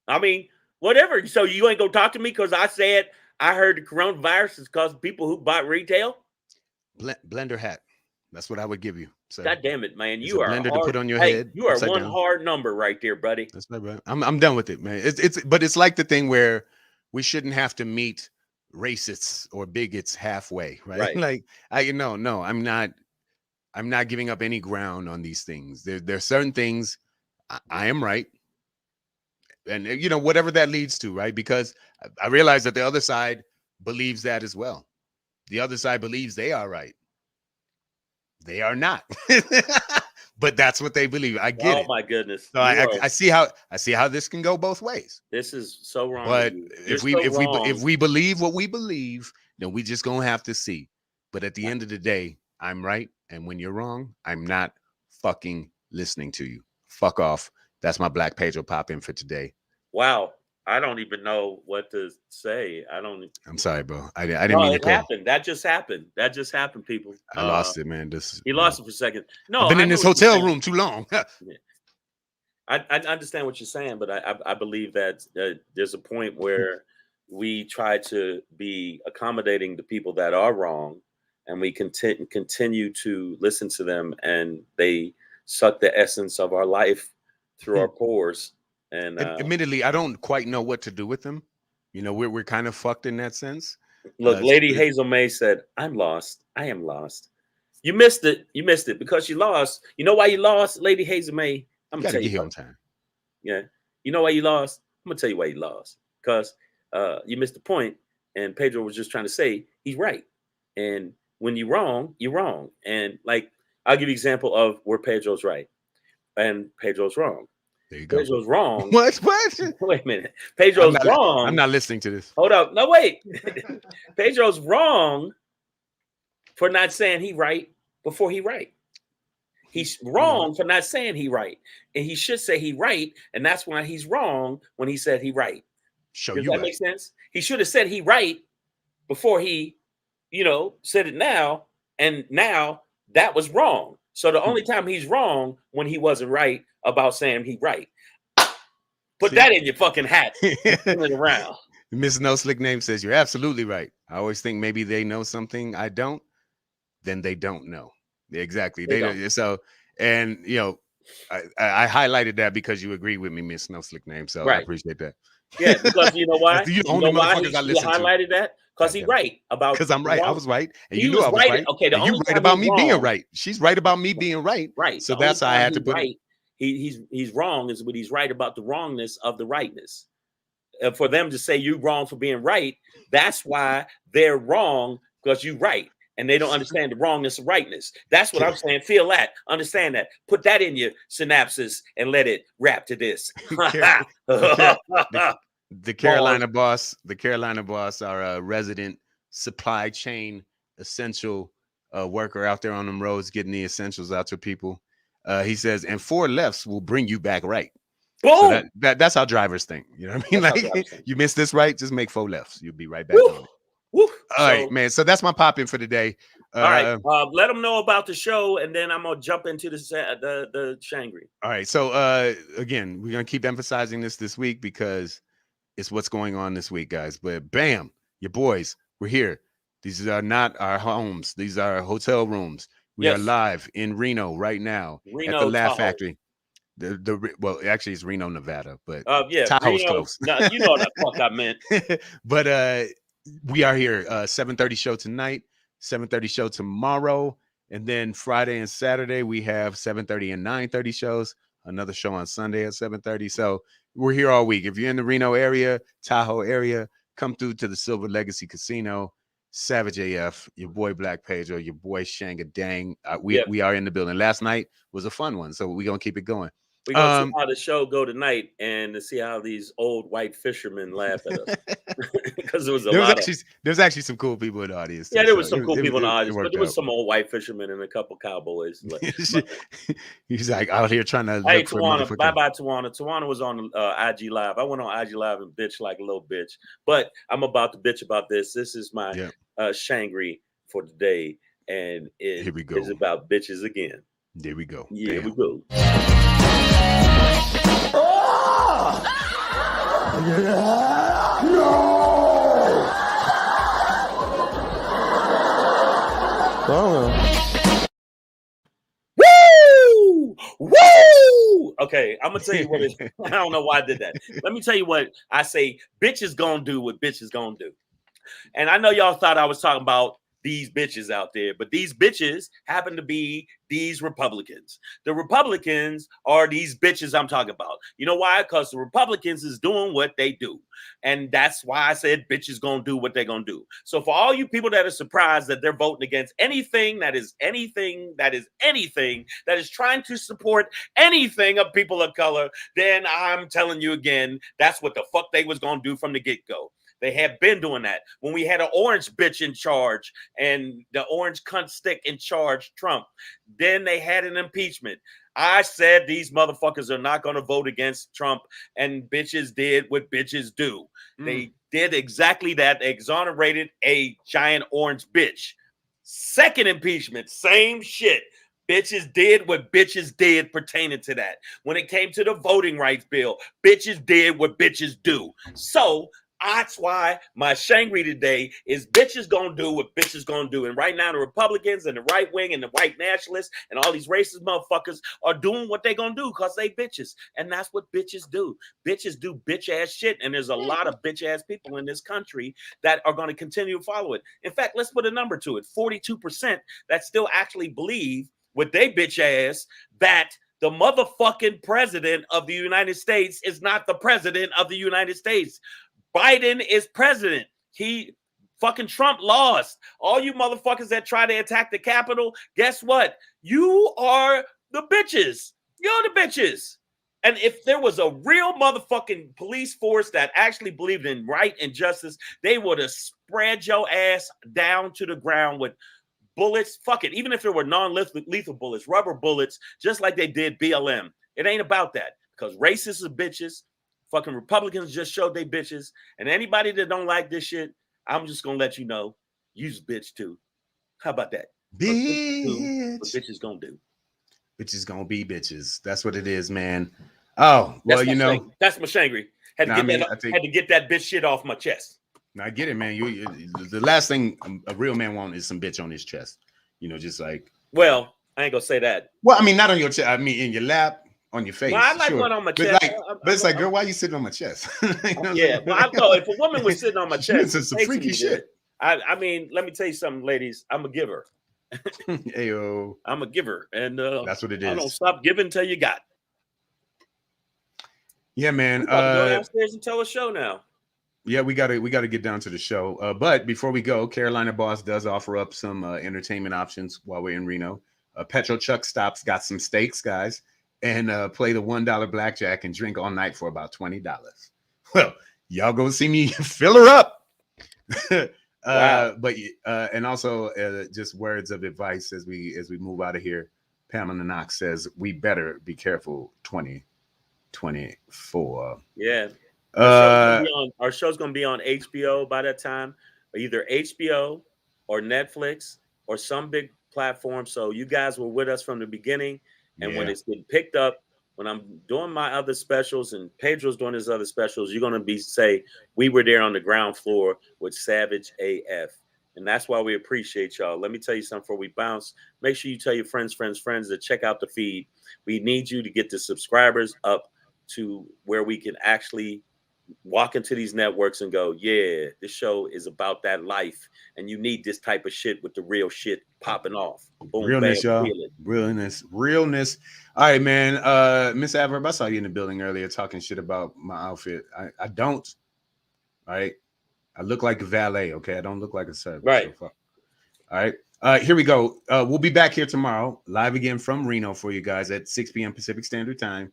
I mean, whatever. So you ain't gonna talk to me because I said I heard the coronavirus is because people who bought retail. Blender hat. That's what I would give you. So God damn it, man! it's You a are blender hard. to put on your Hey, head. you are one down. hard number right there, buddy. That's right, bro. I'm done with it, man. But it's like the thing where we shouldn't have to meet racists or bigots halfway, right? Like I'm not giving up any ground on these things. There's certain things I am right, and whatever that leads to, right? Because I realize that the other side believes that as well. The other side believes they are right. They are not. But that's what they believe. I get it. Oh my goodness. So I see how this can go both ways. This is so wrong. But if we believe what we believe, then we just gonna have to see. But at the end of the day, I'm right, and when you're wrong, I'm not fucking listening to you. Fuck off. That's my Black Pedro pop in for today. Wow. I don't even know what to say. I'm sorry, bro. I didn't mean to call. Happen. That just happened. That just happened, people. I lost it, man. He lost it for a second. No, I've been in this hotel room too long. I understand what you're saying, but I believe that there's a point where we try to be accommodating to people that are wrong, and we continue to listen to them, and they suck the essence of our life through our pores. And admittedly, I don't quite know what to do with them. We're kind of fucked in that sense. Look, Lady Hazel May said, "I'm lost. I am lost." You missed it. You missed it because you lost. You know why you lost, Lady Hazel May? I'm gonna tell you on time. Yeah. You know why you lost? I'm gonna tell you why you lost. Because you missed the point, and Pedro was just trying to say he's right. And when you're wrong, you're wrong. And like I'll give you an example of where Pedro's right and Pedro's wrong. There you go. Pedro's wrong. What? Wait a minute. Pedro's wrong. I'm not listening to this. Hold up. No, wait. Pedro's wrong for not saying he right before he right. He's wrong for not saying he right. And he should say he right. And that's why he's wrong when he said he right. Does that make sense? He should have said he right before he, said it now. And now that was wrong. So the only time he's wrong when he wasn't right about saying he right. Put that in your fucking hat. Turn it around. Miss No Slick Name says you're absolutely right. I always think maybe they know something I don't. Then they don't know. Exactly. They don't. So, and I highlighted that because you agree with me, Miss No Slick Name. So I appreciate that. Yeah, because you know why? You know why he highlighted that? Because he's right about. Because I'm right. I was right, and you knew I was right. Okay, and you're right about me being right. She's right about me being right. Right. So that's how I had to put it. He's wrong is what he's right about the wrongness of the rightness. For them to say you're wrong for being right, that's why they're wrong because you're right. And they don't understand the wrongness of rightness. That's what I'm saying. Feel that. Understand that. Put that in your synapses and let it rap to this. The Carolina boss, our resident supply chain essential worker out there on them roads, getting the essentials out to people. He says, and 4 lefts will bring you back right. Boom. So that's how drivers think. You know what I mean? Like, you missed this right, just make 4 lefts. You'll be right back on it. Woo. All right, man. So that's my pop in for today. All right. Let them know about the show, and then I'm gonna jump into the SHANGRY. All right. So again, we're gonna keep emphasizing this week because it's what's going on this week, guys. But bam, your boys, we're here. These are not our homes. These are our hotel rooms. We are live in Reno right now at the Laugh Factory. Well, actually, it's Reno, Nevada, but Tahoe's close. No, you know what the fuck I meant. But we are here. 7:30 show tonight, 7:30 show tomorrow, and then Friday and Saturday we have 7:30 and 9:30 shows. Another show on Sunday at 7:30. So we're here all week. If you're in the Reno area, Tahoe area, come through to the Silver Legacy Casino. Savage AF, your boy Black Pedro, your boy Shanga Dang. Yep. We are in the building. Last night was a fun one, so we're gonna keep it going. We're gonna see how the show go tonight and to see how these old white fishermen laugh at us. Because there was there's actually some cool people in the audience. Yeah, too, there was so some cool people in the audience, but worked there was out. some old white fishermen and a couple cowboys. He's like out here trying to Hey, look for Tawana, motherfucking. bye-bye, Tawana. Tawana was on IG Live. I went on IG Live and bitch like a little bitch. But I'm about to bitch about this. This is my SHANGRY for today. And it Here we go. is about bitches again. There we go. Yeah, Damn. we go. Woo! Woo! Okay, I'm gonna tell you what it is. I don't know why I did that. Let me tell you what I say. Bitches gonna do what bitches gonna do. And I know y'all thought I was talking about these bitches out there, but these bitches happen to be these Republicans. The Republicans are these bitches I'm talking about. You know why? Because the Republicans is doing what they do. And that's why I said bitches gonna do what they're gonna do. So for all you people that are surprised that they're voting against anything that is trying to support anything of people of color, then I'm telling you again, that's what the fuck they was gonna do from the get-go. They have been doing that. When we had an orange bitch in charge and the orange cunt stick in charge, Trump, then they had an impeachment. I said these motherfuckers are not going to vote against Trump, and bitches did what bitches do. They did exactly that. They exonerated a giant orange bitch. Second impeachment, same shit. Bitches did what bitches did pertaining to that. When it came to the voting rights bill, bitches did what bitches do. So that's why my SHANGRY today is bitches gonna do what bitches gonna do. And right now, the Republicans and the right wing and the white nationalists and all these racist motherfuckers are doing what they gonna do because they bitches. And that's what bitches do. Bitches do bitch ass shit. And there's a lot of bitch ass people in this country that are gonna continue to follow it. In fact, let's put a number to it. 42% that still actually believe with they bitch ass that the motherfucking president of the United States is not the president of the United States. Biden is president. Fucking Trump lost. All you motherfuckers that try to attack the Capitol, guess what? You are the bitches. You're the bitches. And if there was a real motherfucking police force that actually believed in right and justice, they would have spread your ass down to the ground with bullets. Fuck it. Even if it were non-lethal bullets, rubber bullets, just like they did BLM. It ain't about that because racists are bitches. Fucking Republicans just showed they bitches. And anybody that don't like this shit, I'm just going to let you know, use bitch too. How about that? Bitch. What bitches going to do. Bitches going to be bitches. That's what it is, man. Oh, well, you know. That's my SHANGRY. Had to get that bitch shit off my chest. I get it, man. You the last thing a real man wants is some bitch on his chest. You know, just like. Well, I ain't going to say that. Well, I mean, not on your chest. I mean, in your lap. On your face. Well, I like one on my chest. But it's like, girl, why are you sitting on my chest? Yeah, well, I know if a woman was sitting on my chest, it's some freaky shit. I mean, let me tell you something, ladies. I'm a giver. Ayo. I'm a giver, and that's what it is. I don't stop giving until you got. Yeah, man. Go downstairs and tell a show now. Yeah, we gotta get down to the show. But before we go, Carolina Boss does offer up some entertainment options while we're in Reno. Petro Chuck Stops got some steaks, guys. And play the $1 blackjack and drink all night for about $20. Well, y'all go see me fill her up. Wow. But and also just words of advice as we move out of here. Pamela Knox says we better be careful. 2024. Yeah. Our show's gonna be on HBO by that time, either HBO or Netflix or some big platform. So you guys were with us from the beginning. And when it's been picked up, when I'm doing my other specials and Pedro's doing his other specials, you're going to say, we were there on the ground floor with Savage AF. And that's why we appreciate y'all. Let me tell you something before we bounce. Make sure you tell your friends to check out the feed. We need you to get the subscribers up to where we can actually walk into these networks and go, yeah, this show is about that life. And you need this type of shit with the real shit popping off. Boom, realness, bam, y'all. Realness. All right, man. Miss Adverb, I saw you in the building earlier talking shit about my outfit. I don't. All right. I look like a valet. Okay, I don't look like a servant. Right. So all right. Here we go. We'll be back here tomorrow, live again from Reno for you guys at 6 p.m. Pacific Standard Time.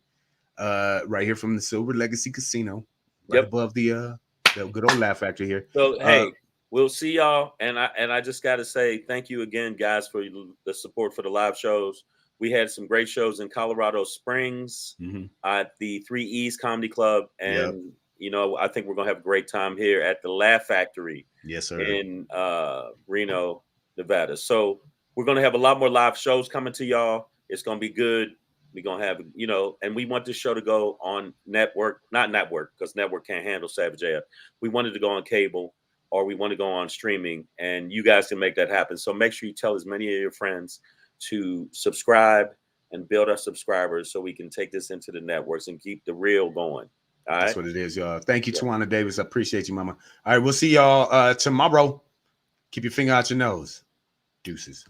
Right here from the Silver Legacy Casino, right above the good old Laugh Factory here. So hey, we'll see y'all. And I just got to say thank you again, guys, for the support for the live shows. We had some great shows in Colorado Springs at the 3 E's Comedy Club, and you know, I think we're gonna have a great time here at the Laugh Factory. Yes, sir. In Reno, Nevada. So we're gonna have a lot more live shows coming to y'all. It's gonna be good. We're gonna have, you know, and we want this show to go on network, not network, because network can't handle Savage AF. We wanted to go on cable, or we want to go on streaming, and you guys can make that happen. So make sure you tell as many of your friends to subscribe and build our subscribers so we can take this into the networks and keep the real going. All right? That's what it is, y'all. Thank you, Tawana Davis. I appreciate you, mama. All right, we'll see y'all tomorrow. Keep your finger out your nose. Deuces.